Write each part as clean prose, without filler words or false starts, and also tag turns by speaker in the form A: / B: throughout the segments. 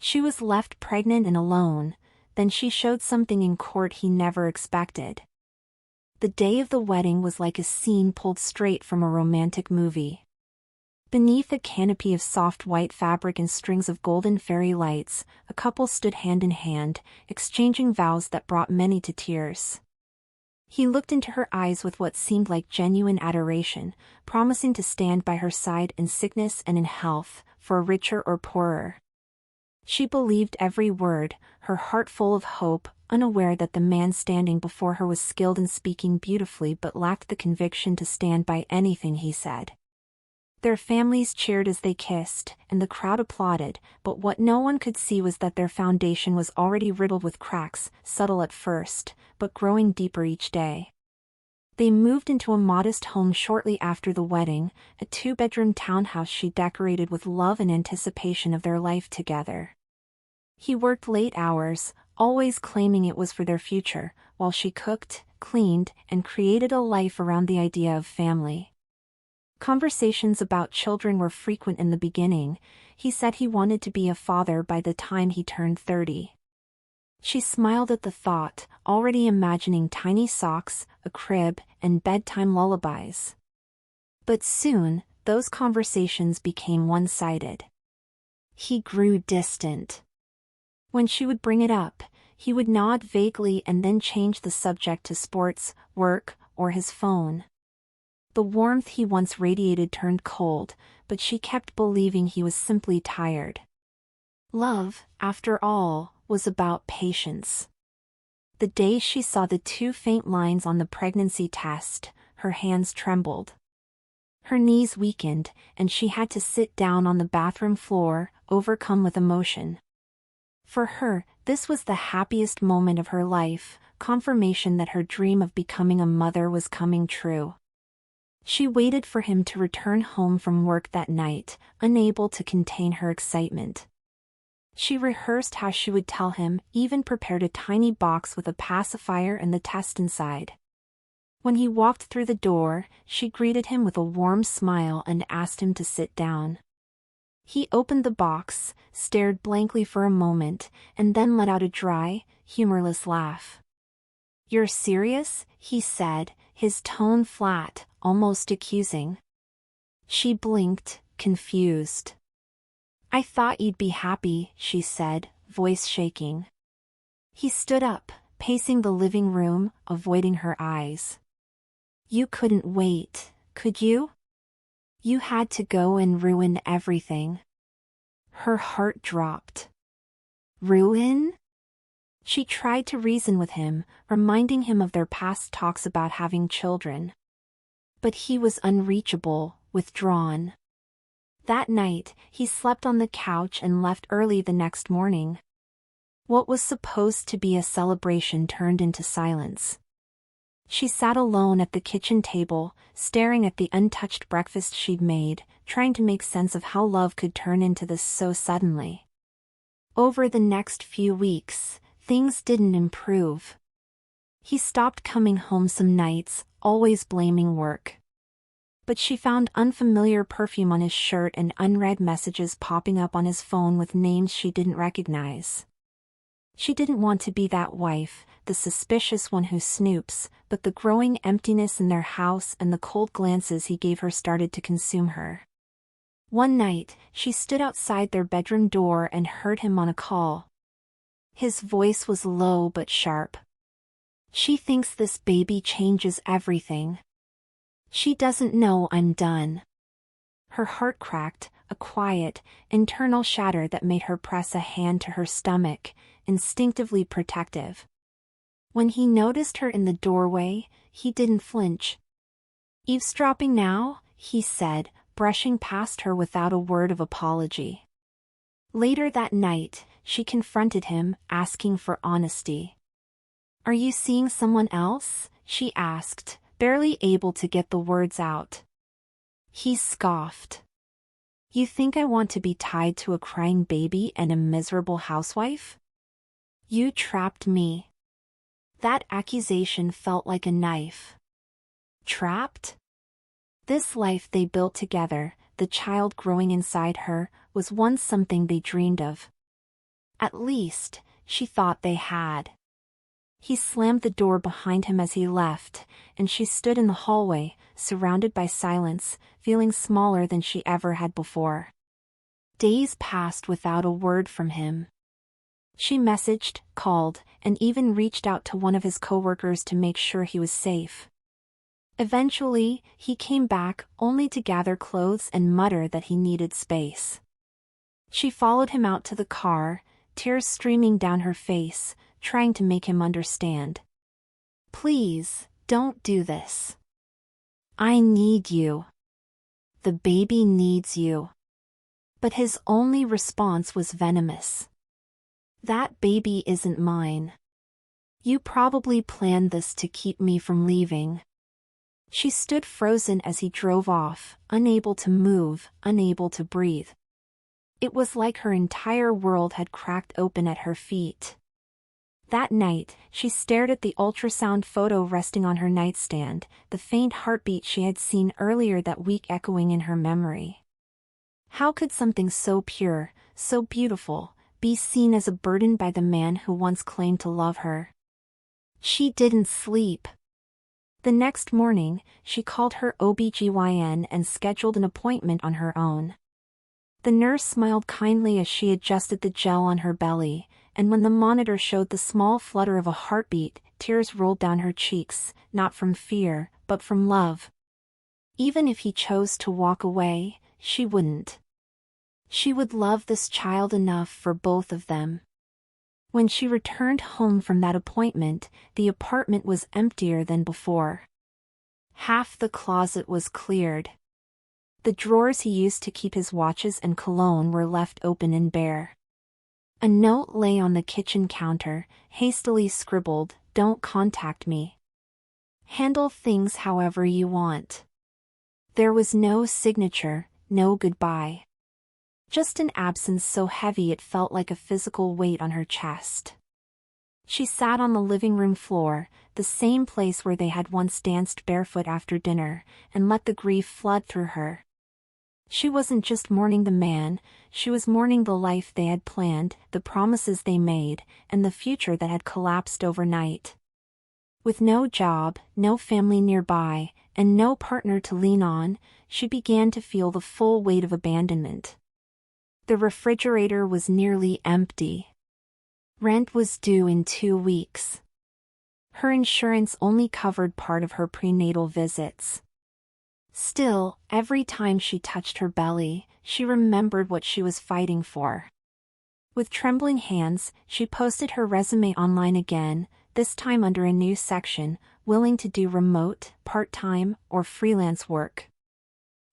A: She was left pregnant and alone. Then she showed something in court he never expected. The day of the wedding was like a scene pulled straight from a romantic movie. Beneath a canopy of soft white fabric and strings of golden fairy lights, a couple stood hand in hand, exchanging vows that brought many to tears. He looked into her eyes with what seemed like genuine adoration, promising to stand by her side in sickness and in health, for richer or poorer. She believed every word, her heart full of hope, unaware that the man standing before her was skilled in speaking beautifully but lacked the conviction to stand by anything he said. Their families cheered as they kissed, and the crowd applauded, but what no one could see was that their foundation was already riddled with cracks, subtle at first, but growing deeper each day. They moved into a modest home shortly after the wedding, a 2-bedroom townhouse she decorated with love and anticipation of their life together. He worked late hours, always claiming it was for their future, while she cooked, cleaned, and created a life around the idea of family. Conversations about children were frequent in the beginning. He said he wanted to be a father by the time he turned 30. She smiled at the thought, already imagining tiny socks, a crib, and bedtime lullabies. But soon, those conversations became one-sided. He grew distant. When she would bring it up, he would nod vaguely and then change the subject to sports, work, or his phone. The warmth he once radiated turned cold, but she kept believing he was simply tired. Love, after all, was about patience. The day she saw the 2 faint lines on the pregnancy test, her hands trembled. Her knees weakened, and she had to sit down on the bathroom floor, overcome with emotion. For her, this was the happiest moment of her life, confirmation that her dream of becoming a mother was coming true. She waited for him to return home from work that night, unable to contain her excitement. She rehearsed how she would tell him, even prepared a tiny box with a pacifier and the test inside. When he walked through the door, she greeted him with a warm smile and asked him to sit down. He opened the box, stared blankly for a moment, and then let out a dry, humorless laugh. "You're serious?" he said, his tone flat, almost accusing. She blinked, confused. "I thought you'd be happy," she said, voice shaking. He stood up, pacing the living room, avoiding her eyes. "You couldn't wait, could you? You had to go and ruin everything." Her heart dropped. Ruin? She tried to reason with him, reminding him of their past talks about having children. But he was unreachable, withdrawn. That night, he slept on the couch and left early the next morning. What was supposed to be a celebration turned into silence. She sat alone at the kitchen table, staring at the untouched breakfast she'd made, trying to make sense of how love could turn into this so suddenly. Over the next few weeks, things didn't improve. He stopped coming home some nights, always blaming work. But she found unfamiliar perfume on his shirt and unread messages popping up on his phone with names she didn't recognize. She didn't want to be that wife, the suspicious one who snoops, but the growing emptiness in their house and the cold glances he gave her started to consume her. One night, she stood outside their bedroom door and heard him on a call. His voice was low but sharp. "She thinks this baby changes everything. She doesn't know I'm done." Her heart cracked, a quiet, internal shatter that made her press a hand to her stomach, instinctively protective. When he noticed her in the doorway, he didn't flinch. "Eavesdropping now?" he said, brushing past her without a word of apology. Later that night, she confronted him, asking for honesty. "Are you seeing someone else?" she asked, barely able to get the words out. He scoffed. "You think I want to be tied to a crying baby and a miserable housewife? You trapped me." That accusation felt like a knife. Trapped? This life they built together, the child growing inside her, was once something they dreamed of. At least, she thought they had. He slammed the door behind him as he left, and she stood in the hallway, surrounded by silence, feeling smaller than she ever had before. Days passed without a word from him. She messaged, called, and even reached out to one of his coworkers to make sure he was safe. Eventually, he came back, only to gather clothes and mutter that he needed space. She followed him out to the car, tears streaming down her face, trying to make him understand. "Please, don't do this. I need you. The baby needs you." But his only response was venomous. "That baby isn't mine. You probably planned this to keep me from leaving." She stood frozen as he drove off, unable to move, unable to breathe. It was like her entire world had cracked open at her feet. That night, she stared at the ultrasound photo resting on her nightstand, the faint heartbeat she had seen earlier that week echoing in her memory. How could something so pure, so beautiful, be seen as a burden by the man who once claimed to love her? She didn't sleep. The next morning, she called her OB/GYN and scheduled an appointment on her own. The nurse smiled kindly as she adjusted the gel on her belly, and when the monitor showed the small flutter of a heartbeat, tears rolled down her cheeks, not from fear, but from love. Even if he chose to walk away, she wouldn't. She would love this child enough for both of them. When she returned home from that appointment, the apartment was emptier than before. Half the closet was cleared. The drawers he used to keep his watches and cologne were left open and bare. A note lay on the kitchen counter, hastily scribbled, "Don't contact me. Handle things however you want." There was no signature, no goodbye. Just an absence so heavy it felt like a physical weight on her chest. She sat on the living room floor, the same place where they had once danced barefoot after dinner, and let the grief flood through her. She wasn't just mourning the man, she was mourning the life they had planned, the promises they made, and the future that had collapsed overnight. With no job, no family nearby, and no partner to lean on, she began to feel the full weight of abandonment. The refrigerator was nearly empty. Rent was due in 2 weeks. Her insurance only covered part of her prenatal visits. Still, every time she touched her belly, she remembered what she was fighting for. With trembling hands, she posted her resume online again, this time under a new section, willing to do remote, part-time, or freelance work.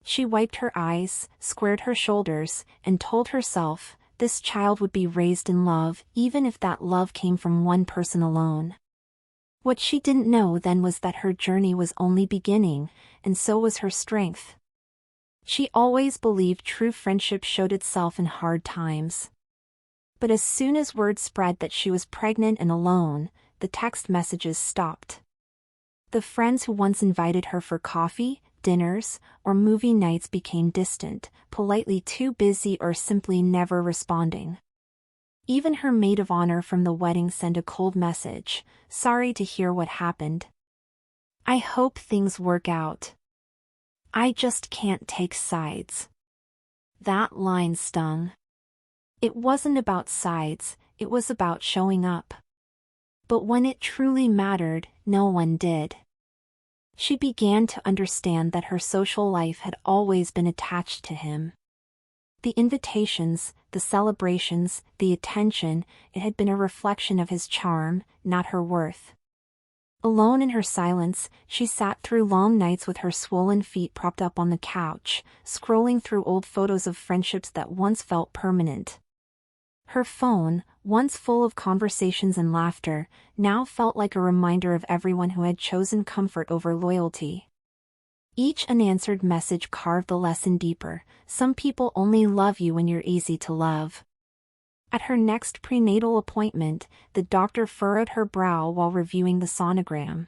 A: She wiped her eyes, squared her shoulders, and told herself, this child would be raised in love, even if that love came from one person alone. What she didn't know then was that her journey was only beginning, and so was her strength. She always believed true friendship showed itself in hard times. But as soon as word spread that she was pregnant and alone, the text messages stopped. The friends who once invited her for coffee, dinners, or movie nights became distant, politely too busy or simply never responding. Even her maid of honor from the wedding sent a cold message, "Sorry to hear what happened. I hope things work out. I just can't take sides." That line stung. It wasn't about sides, it was about showing up. But when it truly mattered, no one did. She began to understand that her social life had always been attached to him. The invitations, the celebrations, the attention, it had been a reflection of his charm, not her worth. Alone in her silence, she sat through long nights with her swollen feet propped up on the couch, scrolling through old photos of friendships that once felt permanent. Her phone, once full of conversations and laughter, now felt like a reminder of everyone who had chosen comfort over loyalty. Each unanswered message carved the lesson deeper: some people only love you when you're easy to love. At her next prenatal appointment, the doctor furrowed her brow while reviewing the sonogram.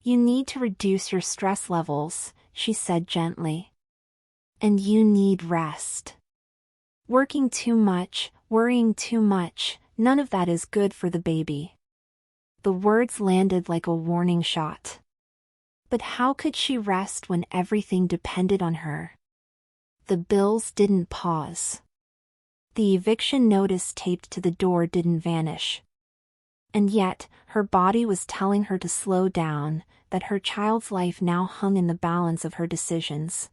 A: "You need to reduce your stress levels," she said gently. "And you need rest. Working too much, Worrying too much, none of that is good for the baby. The words landed like a warning shot. But how could she rest when everything depended on her? The bills didn't pause. The eviction notice taped to the door didn't vanish. And yet, her body was telling her to slow down, that her child's life now hung in the balance of her decisions.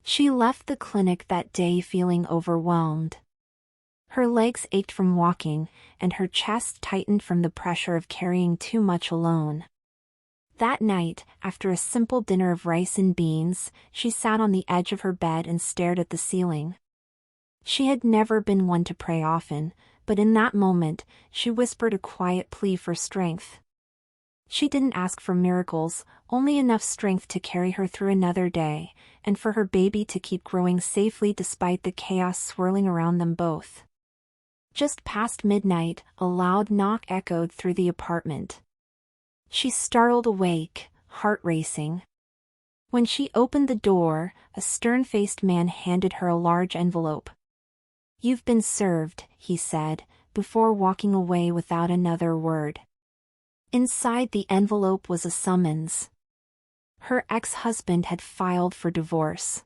A: She left the clinic that day feeling overwhelmed. Her legs ached from walking, and her chest tightened from the pressure of carrying too much alone. That night, after a simple dinner of rice and beans, she sat on the edge of her bed and stared at the ceiling. She had never been one to pray often, but in that moment, she whispered a quiet plea for strength. She didn't ask for miracles, only enough strength to carry her through another day, and for her baby to keep growing safely despite the chaos swirling around them both. Just past midnight, a loud knock echoed through the apartment. She startled awake, heart racing. When she opened the door, a stern-faced man handed her a large envelope. "You've been served," he said, before walking away without another word. Inside the envelope was a summons. Her ex-husband had filed for divorce.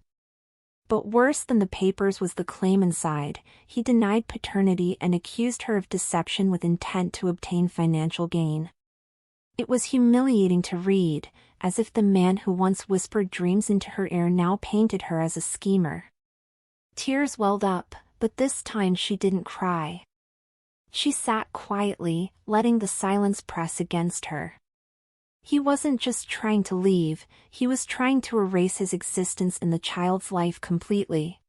A: But worse than the papers was the claim inside. He denied paternity and accused her of deception with intent to obtain financial gain. It was humiliating to read, as if the man who once whispered dreams into her ear now painted her as a schemer. Tears welled up, but this time she didn't cry. She sat quietly, letting the silence press against her. He wasn't just trying to leave, he was trying to erase his existence in the child's life completely.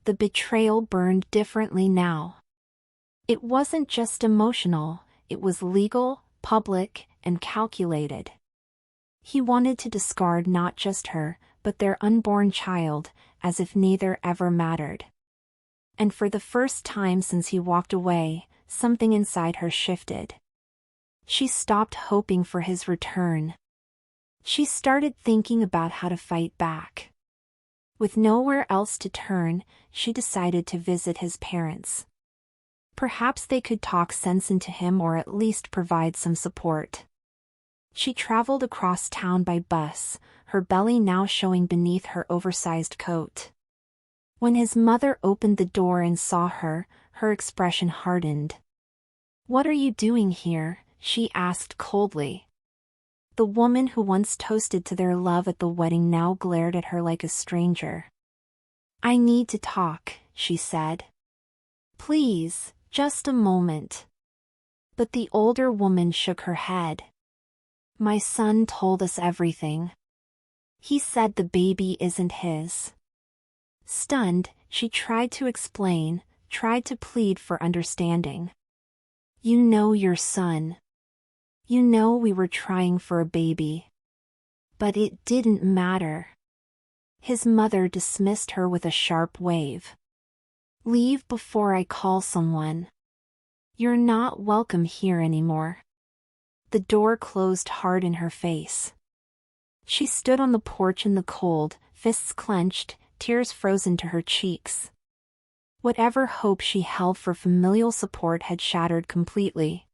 A: The betrayal burned differently now. It wasn't just emotional, it was legal, public, and calculated. He wanted to discard not just her, but their unborn child, as if neither ever mattered. And for the first time since he walked away, something inside her shifted. She stopped hoping for his return. She started thinking about how to fight back. With nowhere else to turn, she decided to visit his parents. Perhaps they could talk sense into him or at least provide some support. She traveled across town by bus, her belly now showing beneath her oversized coat. When his mother opened the door and saw her, her expression hardened. "What are you doing here?" she asked coldly. The woman who once toasted to their love at the wedding now glared at her like a stranger. "I need to talk," she said. "Please, just a moment." But the older woman shook her head. "My son told us everything. He said the baby isn't his." Stunned, she tried to explain, tried to plead for understanding. "You know your son. You know we were trying for a baby. But it didn't matter." His mother dismissed her with a sharp wave. "Leave before I call someone. You're not welcome here anymore." The door closed hard in her face. She stood on the porch in the cold, fists clenched, tears frozen to her cheeks. Whatever hope she held for familial support had shattered completely.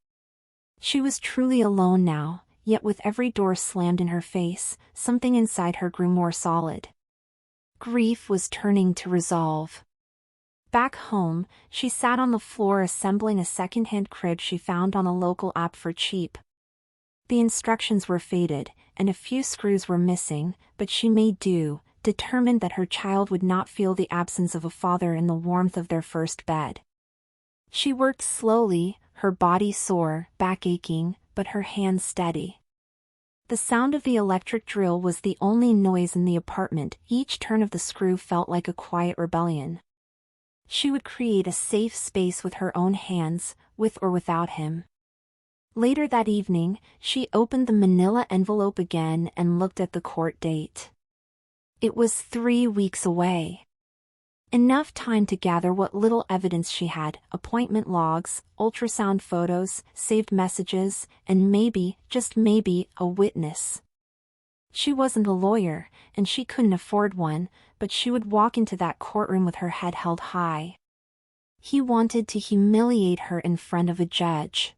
A: She was truly alone now, yet with every door slammed in her face, something inside her grew more solid. Grief was turning to resolve. Back home, she sat on the floor assembling a second-hand crib she found on a local app for cheap. The instructions were faded, and a few screws were missing, but she made do, determined that her child would not feel the absence of a father in the warmth of their first bed. She worked slowly, her body sore, back aching, but her hands steady. The sound of the electric drill was the only noise in the apartment. Each turn of the screw felt like a quiet rebellion. She would create a safe space with her own hands, with or without him. Later that evening, she opened the manila envelope again and looked at the court date. It was 3 weeks away. Enough time to gather what little evidence she had: appointment logs, ultrasound photos, saved messages, and maybe, just maybe, a witness. She wasn't a lawyer, and she couldn't afford one, but she would walk into that courtroom with her head held high. He wanted to humiliate her in front of a judge.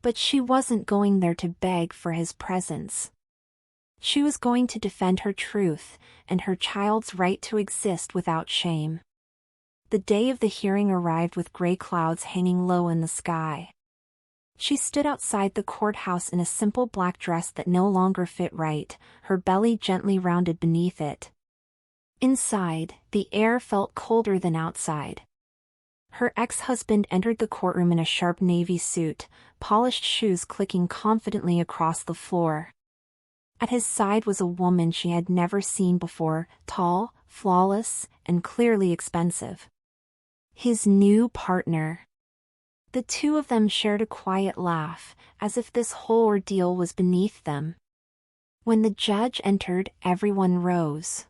A: But she wasn't going there to beg for his presence. She was going to defend her truth and her child's right to exist without shame. The day of the hearing arrived with gray clouds hanging low in the sky. She stood outside the courthouse in a simple black dress that no longer fit right, her belly gently rounded beneath it. Inside, the air felt colder than outside. Her ex-husband entered the courtroom in a sharp navy suit, polished shoes clicking confidently across the floor. At his side was a woman she had never seen before, tall, flawless, and clearly expensive. His new partner. The two of them shared a quiet laugh, as if this whole ordeal was beneath them. When the judge entered, everyone rose.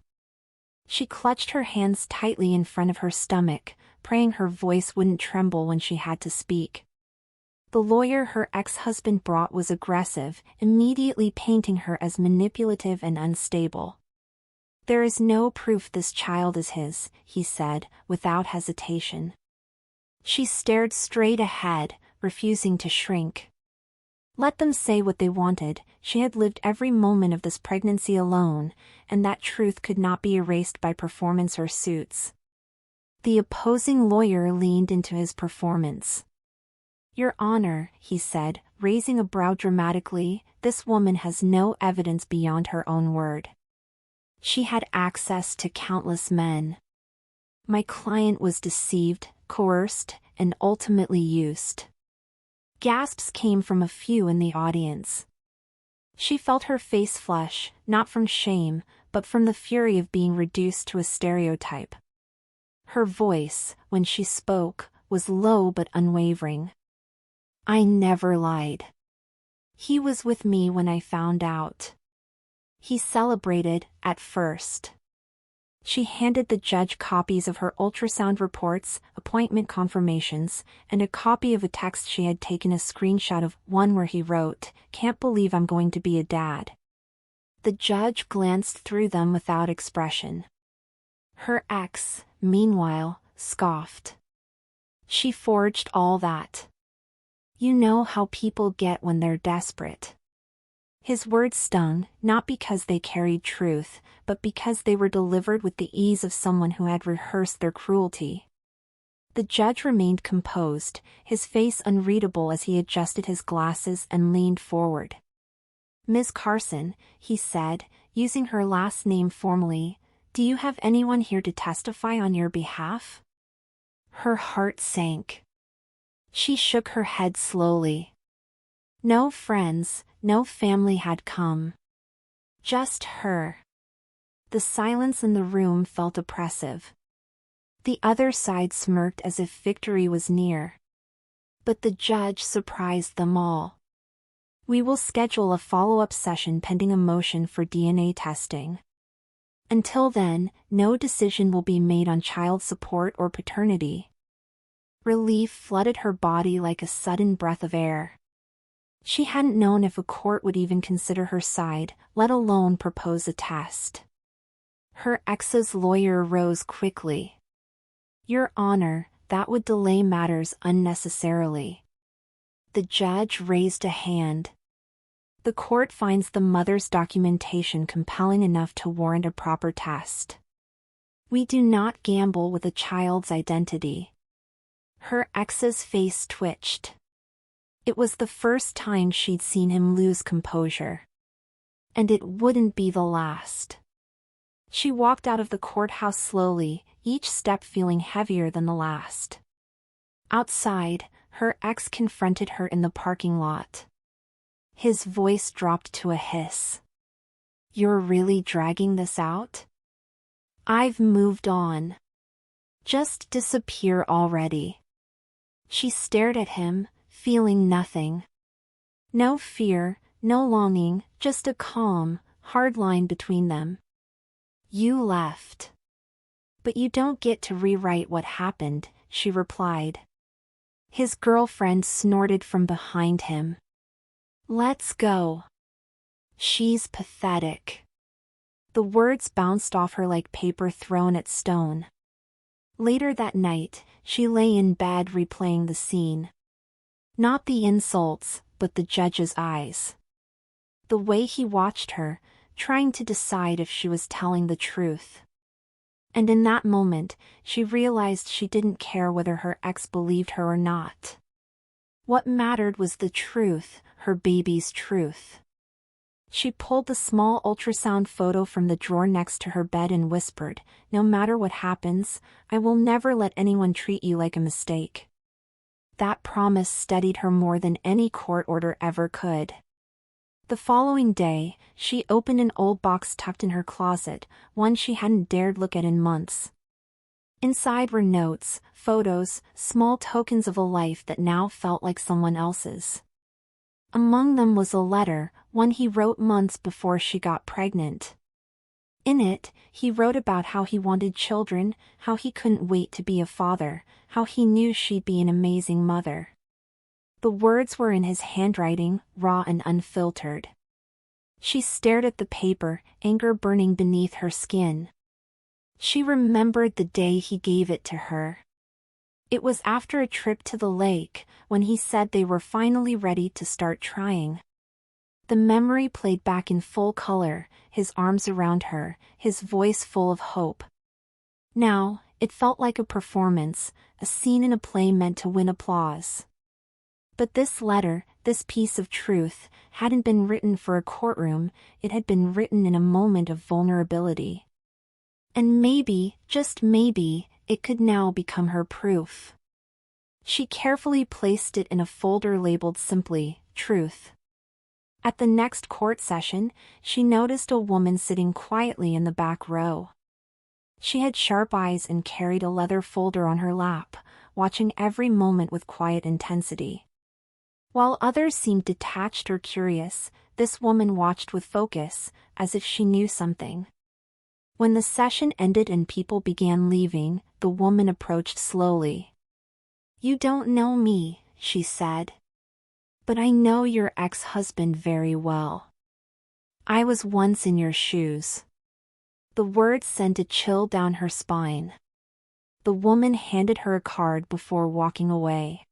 A: She clutched her hands tightly in front of her stomach, praying her voice wouldn't tremble when she had to speak. The lawyer her ex-husband brought was aggressive, immediately painting her as manipulative and unstable. "There is no proof this child is his," he said, without hesitation. She stared straight ahead, refusing to shrink. Let them say what they wanted, she had lived every moment of this pregnancy alone, and that truth could not be erased by performance or suits. The opposing lawyer leaned into his performance. "Your Honor," he said, raising a brow dramatically, "this woman has no evidence beyond her own word. She had access to countless men. My client was deceived, coerced, and ultimately used." Gasps came from a few in the audience. She felt her face flush, not from shame, but from the fury of being reduced to a stereotype. Her voice, when she spoke, was low but unwavering. "I never lied. He was with me when I found out." He celebrated, at first. She handed the judge copies of her ultrasound reports, appointment confirmations, and a copy of a text she had taken a screenshot of, one where he wrote, "Can't believe I'm going to be a dad." The judge glanced through them without expression. Her ex, meanwhile, scoffed. "She forged all that. You know how people get when they're desperate." His words stung, not because they carried truth, but because they were delivered with the ease of someone who had rehearsed their cruelty. The judge remained composed, his face unreadable as he adjusted his glasses and leaned forward. "Ms. Carson," he said, using her last name formally, "do you have anyone here to testify on your behalf?" Her heart sank. She shook her head slowly. No friends, no family had come. Just her. The silence in the room felt oppressive. The other side smirked as if victory was near. But the judge surprised them all. "We will schedule a follow-up session pending a motion for DNA testing. Until then, no decision will be made on child support or paternity." Relief flooded her body like a sudden breath of air. She hadn't known if a court would even consider her side, let alone propose a test. Her ex's lawyer rose quickly. "Your Honor, that would delay matters unnecessarily." The judge raised a hand. "The court finds the mother's documentation compelling enough to warrant a proper test. We do not gamble with a child's identity." Her ex's face twitched. It was the first time she'd seen him lose composure. And it wouldn't be the last. She walked out of the courthouse slowly, each step feeling heavier than the last. Outside, her ex confronted her in the parking lot. His voice dropped to a hiss. "You're really dragging this out? I've moved on. Just disappear already." She stared at him, feeling nothing. No fear, no longing, just a calm, hard line between them. "You left. But you don't get to rewrite what happened," she replied. His girlfriend snorted from behind him. "Let's go." "She's pathetic." The words bounced off her like paper thrown at stone. Later that night, she lay in bed replaying the scene. Not the insults, but the judge's eyes. The way he watched her, trying to decide if she was telling the truth. And in that moment, she realized she didn't care whether her ex believed her or not. What mattered was the truth, her baby's truth. She pulled the small ultrasound photo from the drawer next to her bed and whispered, "No matter what happens, I will never let anyone treat you like a mistake." That promise steadied her more than any court order ever could. The following day, she opened an old box tucked in her closet, one she hadn't dared look at in months. Inside were notes, photos, small tokens of a life that now felt like someone else's. Among them was a letter, one he wrote months before she got pregnant. In it, he wrote about how he wanted children, how he couldn't wait to be a father, how he knew she'd be an amazing mother. The words were in his handwriting, raw and unfiltered. She stared at the paper, anger burning beneath her skin. She remembered the day he gave it to her. It was after a trip to the lake, when he said they were finally ready to start trying. The memory played back in full color, his arms around her, his voice full of hope. Now, it felt like a performance, a scene in a play meant to win applause. But this letter, this piece of truth, hadn't been written for a courtroom, it had been written in a moment of vulnerability. And maybe, just maybe, it could now become her proof. She carefully placed it in a folder labeled simply, "Truth." At the next court session, she noticed a woman sitting quietly in the back row. She had sharp eyes and carried a leather folder on her lap, watching every moment with quiet intensity. While others seemed detached or curious, this woman watched with focus, as if she knew something. When the session ended and people began leaving, the woman approached slowly. "You don't know me," she said. "But I know your ex-husband very well. I was once in your shoes." The words sent a chill down her spine. The woman handed her a card before walking away.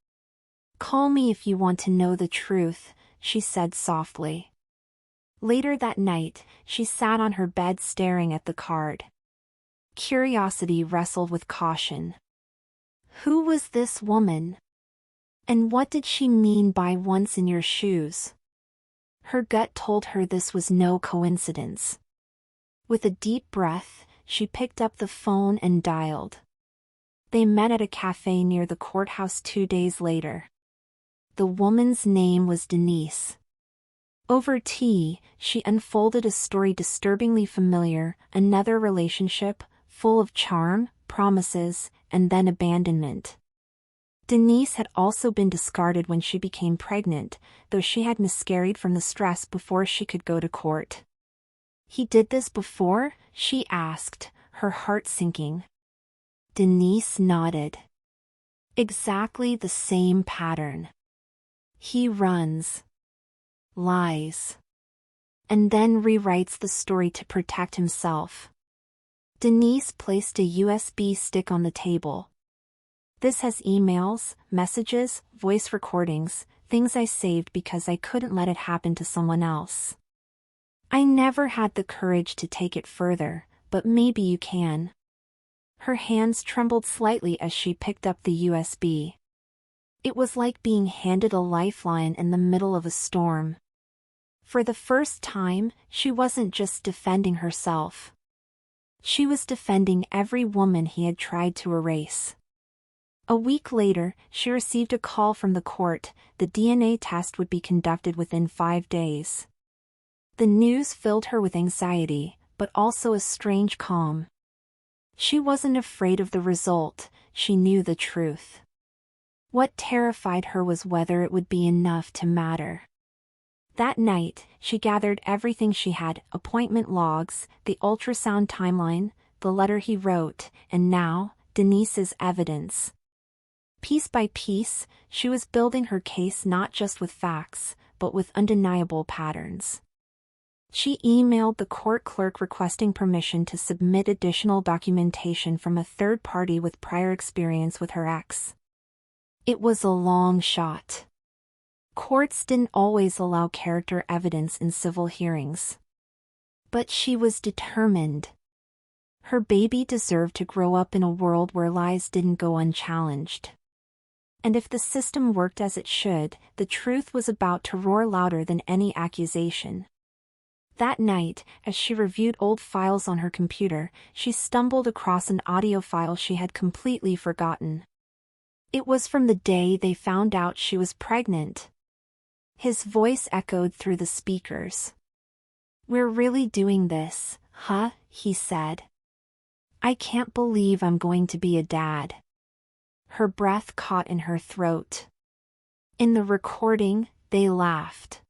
A: "Call me if you want to know the truth," she said softly. Later that night, she sat on her bed staring at the card. Curiosity wrestled with caution. Who was this woman? And what did she mean by "once in your shoes"? Her gut told her this was no coincidence. With a deep breath, she picked up the phone and dialed. They met at a cafe near the courthouse 2 days later. The woman's name was Denise. Over tea, she unfolded a story disturbingly familiar, another relationship, full of charm, promises, and then abandonment. Denise had also been discarded when she became pregnant, though she had miscarried from the stress before she could go to court. "He did this before?" she asked, her heart sinking. Denise nodded. "Exactly the same pattern. He runs, lies, and then rewrites the story to protect himself." Denise placed a USB stick on the table. "This has emails, messages, voice recordings, things I saved because I couldn't let it happen to someone else. I never had the courage to take it further, but maybe you can." Her hands trembled slightly as she picked up the USB. It was like being handed a lifeline in the middle of a storm. For the first time, she wasn't just defending herself. She was defending every woman he had tried to erase. A week later, she received a call from the court. The DNA test would be conducted within 5 days. The news filled her with anxiety, but also a strange calm. She wasn't afraid of the result, she knew the truth. What terrified her was whether it would be enough to matter. That night, she gathered everything she had: appointment logs, the ultrasound timeline, the letter he wrote, and now, Denise's evidence. Piece by piece, she was building her case not just with facts, but with undeniable patterns. She emailed the court clerk requesting permission to submit additional documentation from a third party with prior experience with her ex. It was a long shot. Courts didn't always allow character evidence in civil hearings. But she was determined. Her baby deserved to grow up in a world where lies didn't go unchallenged. And if the system worked as it should, the truth was about to roar louder than any accusation. That night, as she reviewed old files on her computer, she stumbled across an audio file she had completely forgotten. It was from the day they found out she was pregnant. His voice echoed through the speakers. "We're really doing this, huh?" he said. "I can't believe I'm going to be a dad." Her breath caught in her throat. In the recording, they laughed.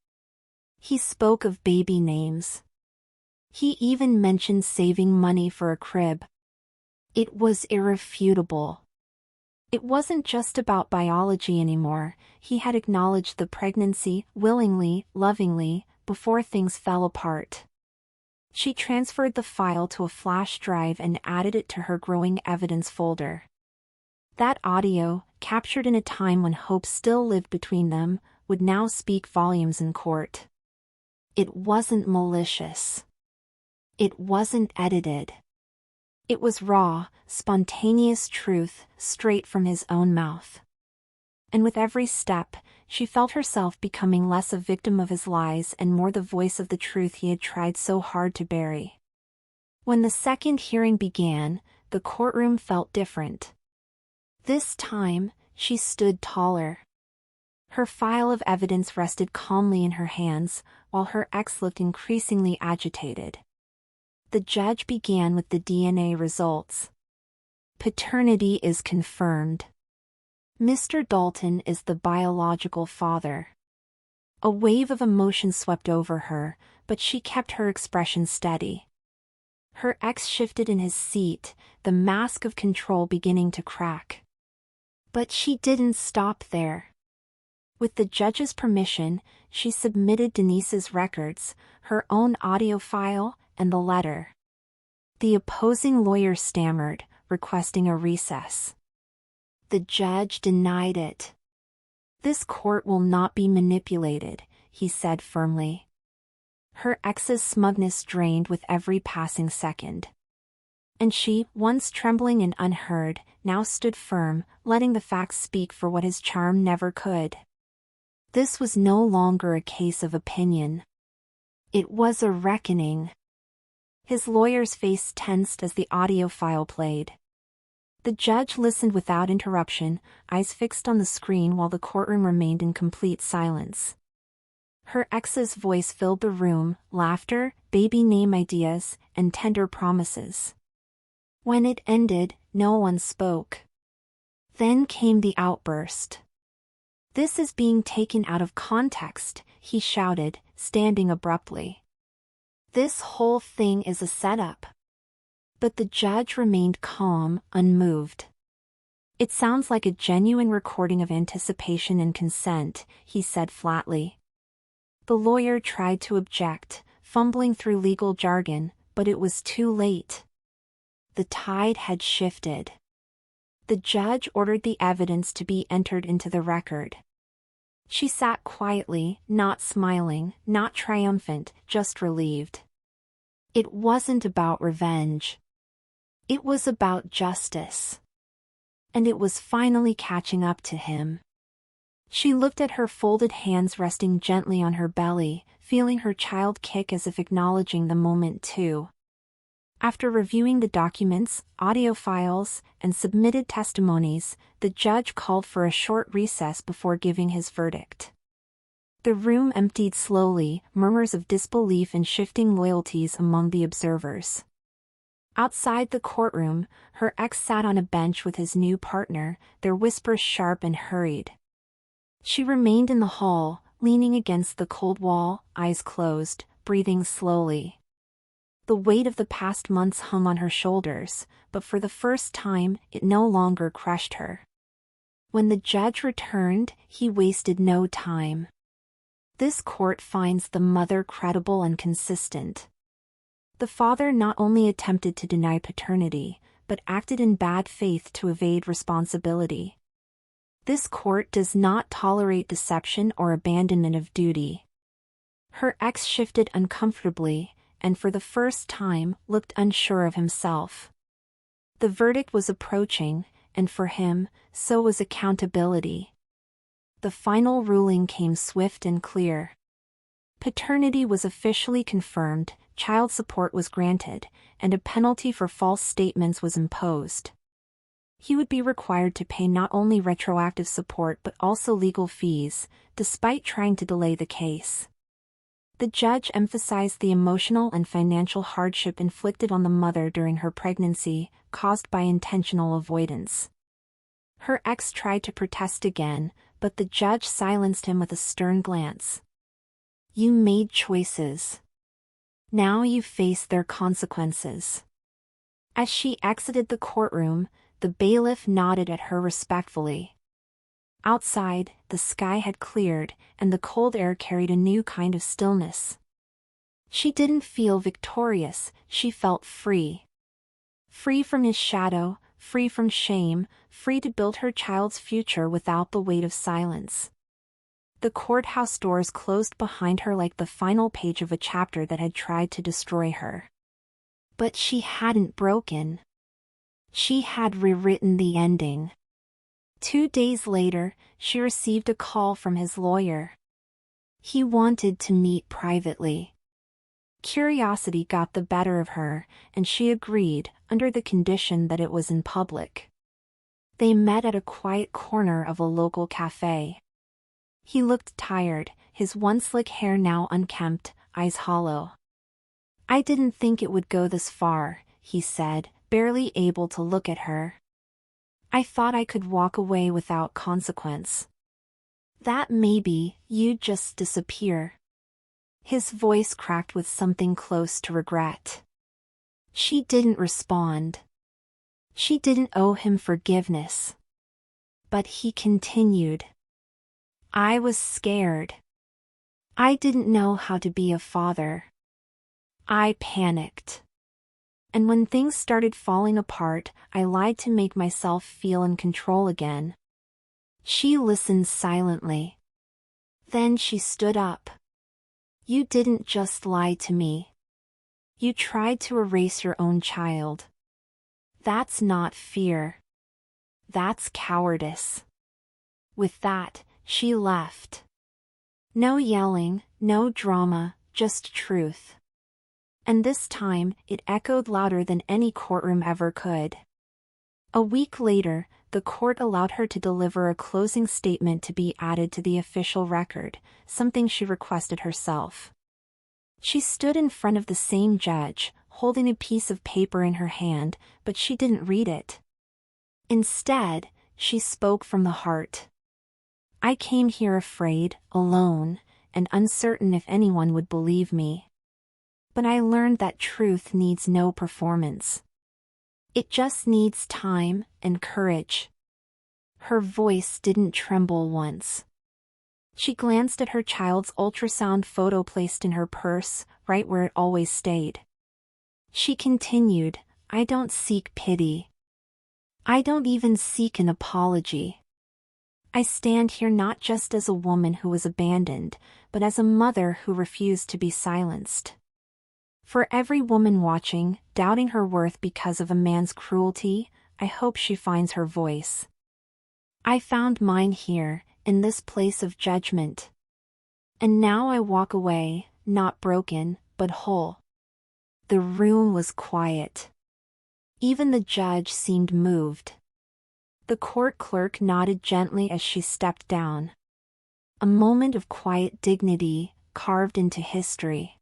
A: He spoke of baby names. He even mentioned saving money for a crib. It was irrefutable. It wasn't just about biology anymore. He had acknowledged the pregnancy, willingly, lovingly, before things fell apart. She transferred the file to a flash drive and added it to her growing evidence folder. That audio, captured in a time when hope still lived between them, would now speak volumes in court. It wasn't malicious. It wasn't edited. It was raw, spontaneous truth, straight from his own mouth. And with every step, she felt herself becoming less a victim of his lies and more the voice of the truth he had tried so hard to bury. When the second hearing began, the courtroom felt different. This time, she stood taller. Her file of evidence rested calmly in her hands, while her ex looked increasingly agitated. The judge began with the DNA results. Paternity is confirmed. Mr. Dalton is the biological father. A wave of emotion swept over her, but she kept her expression steady. Her ex shifted in his seat, the mask of control beginning to crack. But she didn't stop there. With the judge's permission, she submitted Denise's records, her own audio file, and the letter. The opposing lawyer stammered, requesting a recess. The judge denied it. "This court will not be manipulated," he said firmly. Her ex's smugness drained with every passing second. And she, once trembling and unheard, now stood firm, letting the facts speak for what his charm never could. This was no longer a case of opinion. It was a reckoning. His lawyer's face tensed as the audio file played. The judge listened without interruption, eyes fixed on the screen while the courtroom remained in complete silence. Her ex's voice filled the room, laughter, baby name ideas, and tender promises. When it ended, no one spoke. Then came the outburst. "This is being taken out of context," he shouted, standing abruptly. "This whole thing is a setup." But the judge remained calm, unmoved. "It sounds like a genuine recording of anticipation and consent," he said flatly. The lawyer tried to object, fumbling through legal jargon, but it was too late. The tide had shifted. The judge ordered the evidence to be entered into the record. She sat quietly, not smiling, not triumphant, just relieved. It wasn't about revenge. It was about justice. And it was finally catching up to him. She looked at her folded hands resting gently on her belly, feeling her child kick as if acknowledging the moment too. After reviewing the documents, audio files, and submitted testimonies, the judge called for a short recess before giving his verdict. The room emptied slowly, murmurs of disbelief and shifting loyalties among the observers. Outside the courtroom, her ex sat on a bench with his new partner, their whispers sharp and hurried. She remained in the hall, leaning against the cold wall, eyes closed, breathing slowly. The weight of the past months hung on her shoulders, but for the first time, it no longer crushed her. When the judge returned, he wasted no time. This court finds the mother credible and consistent. The father not only attempted to deny paternity, but acted in bad faith to evade responsibility. This court does not tolerate deception or abandonment of duty. Her ex shifted uncomfortably, and for the first time looked unsure of himself. The verdict was approaching, and for him, so was accountability. The final ruling came swift and clear. Paternity was officially confirmed, child support was granted, and a penalty for false statements was imposed. He would be required to pay not only retroactive support but also legal fees, despite trying to delay the case. The judge emphasized the emotional and financial hardship inflicted on the mother during her pregnancy, caused by intentional avoidance. Her ex tried to protest again, but the judge silenced him with a stern glance. "You made choices. Now you face their consequences." As she exited the courtroom, the bailiff nodded at her respectfully. Outside, the sky had cleared, and the cold air carried a new kind of stillness. She didn't feel victorious, she felt free. Free from his shadow, free from shame, free to build her child's future without the weight of silence. The courthouse doors closed behind her like the final page of a chapter that had tried to destroy her. But she hadn't broken. She had rewritten the ending. 2 days later, she received a call from his lawyer. He wanted to meet privately. Curiosity got the better of her, and she agreed, under the condition that it was in public. They met at a quiet corner of a local cafe. He looked tired, his once slick hair now unkempt, eyes hollow. "I didn't think it would go this far," he said, barely able to look at her. "I thought I could walk away without consequence. That maybe you'd just disappear." His voice cracked with something close to regret. She didn't respond. She didn't owe him forgiveness. But he continued. "I was scared. I didn't know how to be a father. I panicked. And when things started falling apart, I lied to make myself feel in control again." She listened silently. Then she stood up. "You didn't just lie to me. You tried to erase your own child. That's not fear. That's cowardice." With that, she left. No yelling, no drama, just truth. And this time, it echoed louder than any courtroom ever could. A week later, the court allowed her to deliver a closing statement to be added to the official record, something she requested herself. She stood in front of the same judge, holding a piece of paper in her hand, but she didn't read it. Instead, she spoke from the heart. "I came here afraid, alone, and uncertain if anyone would believe me. But I learned that truth needs no performance. It just needs time and courage." Her voice didn't tremble once. She glanced at her child's ultrasound photo placed in her purse, right where it always stayed. She continued, "I don't seek pity. I don't even seek an apology. I stand here not just as a woman who was abandoned, but as a mother who refused to be silenced. For every woman watching, doubting her worth because of a man's cruelty, I hope she finds her voice. I found mine here, in this place of judgment. And now I walk away, not broken, but whole." The room was quiet. Even the judge seemed moved. The court clerk nodded gently as she stepped down. A moment of quiet dignity, carved into history.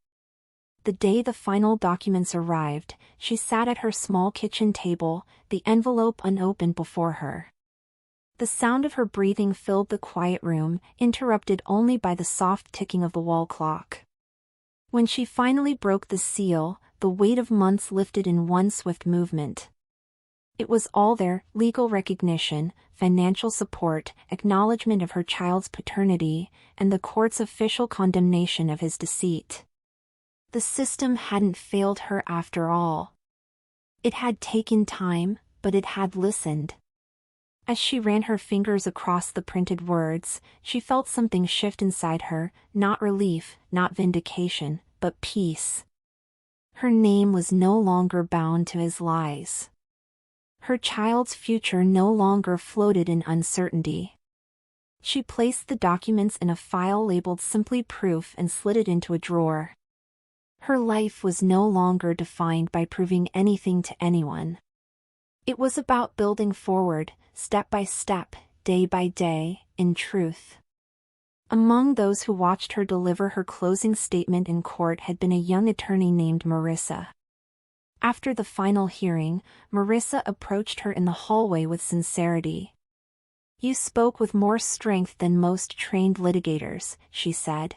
A: The day the final documents arrived, she sat at her small kitchen table, the envelope unopened before her. The sound of her breathing filled the quiet room, interrupted only by the soft ticking of the wall clock. When she finally broke the seal, the weight of months lifted in one swift movement. It was all there: legal recognition, financial support, acknowledgement of her child's paternity, and the court's official condemnation of his deceit. The system hadn't failed her after all. It had taken time, but it had listened. As she ran her fingers across the printed words, she felt something shift inside her, not relief, not vindication, but peace. Her name was no longer bound to his lies. Her child's future no longer floated in uncertainty. She placed the documents in a file labeled simply proof and slid it into a drawer. Her life was no longer defined by proving anything to anyone. It was about building forward, step by step, day by day, in truth. Among those who watched her deliver her closing statement in court had been a young attorney named Marissa. After the final hearing, Marissa approached her in the hallway with sincerity. "You spoke with more strength than most trained litigators," she said.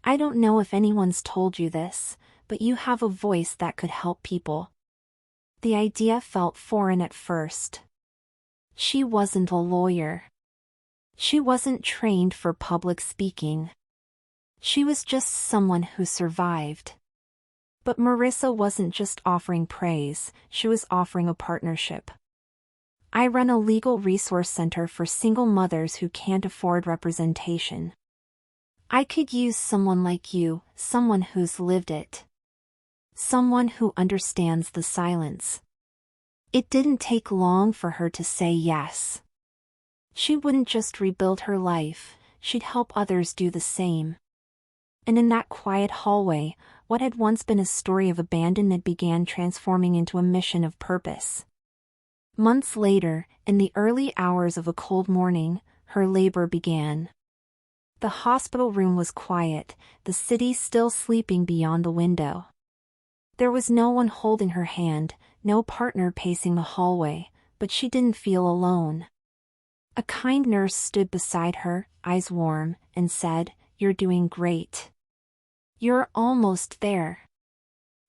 A: "I don't know if anyone's told you this, but you have a voice that could help people." The idea felt foreign at first. She wasn't a lawyer. She wasn't trained for public speaking. She was just someone who survived. But Marissa wasn't just offering praise, she was offering a partnership. "I run a legal resource center for single mothers who can't afford representation. I could use someone like you, someone who's lived it. Someone who understands the silence." It didn't take long for her to say yes. She wouldn't just rebuild her life, she'd help others do the same. And in that quiet hallway, what had once been a story of abandonment began transforming into a mission of purpose. Months later, in the early hours of a cold morning, her labor began. The hospital room was quiet, the city still sleeping beyond the window. There was no one holding her hand, no partner pacing the hallway, but she didn't feel alone. A kind nurse stood beside her, eyes warm, and said, "You're doing great. You're almost there."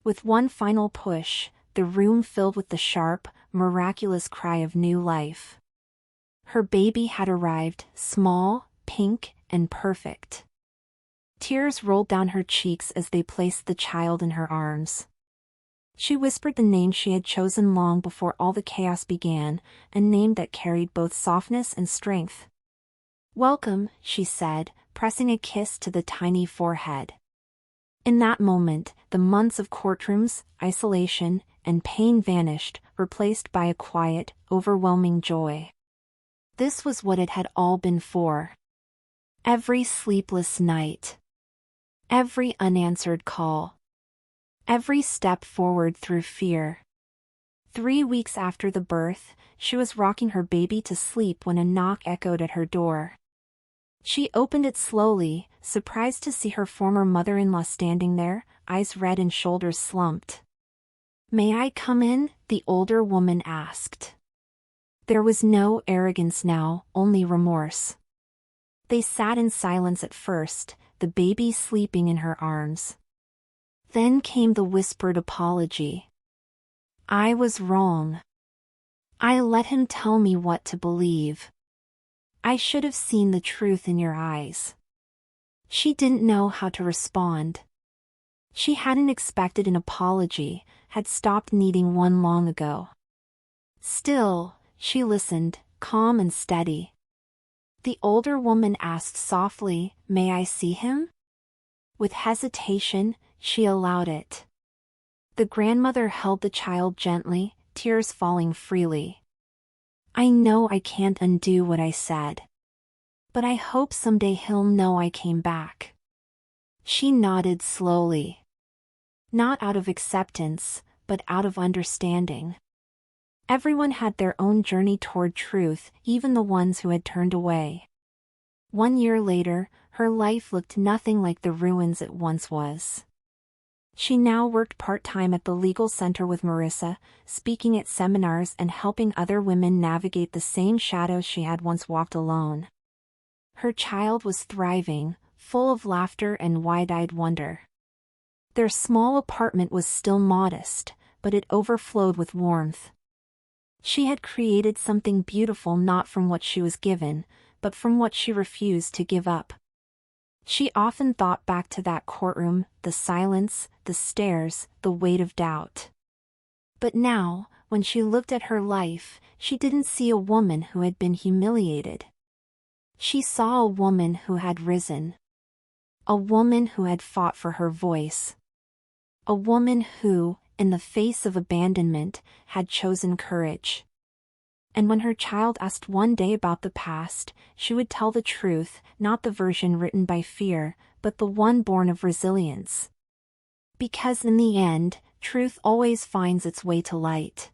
A: With one final push, the room filled with the sharp, miraculous cry of new life. Her baby had arrived, small, pink, and perfect. Tears rolled down her cheeks as they placed the child in her arms. She whispered the name she had chosen long before all the chaos began, a name that carried both softness and strength. "Welcome," she said, pressing a kiss to the tiny forehead. In that moment, the months of courtrooms, isolation, and pain vanished, replaced by a quiet, overwhelming joy. This was what it had all been for. Every sleepless night. Every unanswered call. Every step forward through fear. 3 weeks after the birth, she was rocking her baby to sleep when a knock echoed at her door. She opened it slowly, surprised to see her former mother-in-law standing there, eyes red and shoulders slumped. "May I come in?" the older woman asked. There was no arrogance now, only remorse. They sat in silence at first, the baby sleeping in her arms. Then came the whispered apology. "I was wrong. I let him tell me what to believe. I should have seen the truth in your eyes." She didn't know how to respond. She hadn't expected an apology, had stopped needing one long ago. Still, she listened, calm and steady. The older woman asked softly, "May I see him?" With hesitation, she allowed it. The grandmother held the child gently, tears falling freely. "I know I can't undo what I said. But I hope someday he'll know I came back." She nodded slowly. Not out of acceptance, but out of understanding. Everyone had their own journey toward truth, even the ones who had turned away. 1 year later, her life looked nothing like the ruins it once was. She now worked part-time at the legal center with Marissa, speaking at seminars and helping other women navigate the same shadows she had once walked alone. Her child was thriving, full of laughter and wide-eyed wonder. Their small apartment was still modest, but it overflowed with warmth. She had created something beautiful not from what she was given, but from what she refused to give up. She often thought back to that courtroom, the silence, the stares, the weight of doubt. But now, when she looked at her life, she didn't see a woman who had been humiliated. She saw a woman who had risen. A woman who had fought for her voice. A woman who, in the face of abandonment, had chosen courage. And when her child asked one day about the past, she would tell the truth, not the version written by fear, but the one born of resilience. Because in the end, truth always finds its way to light.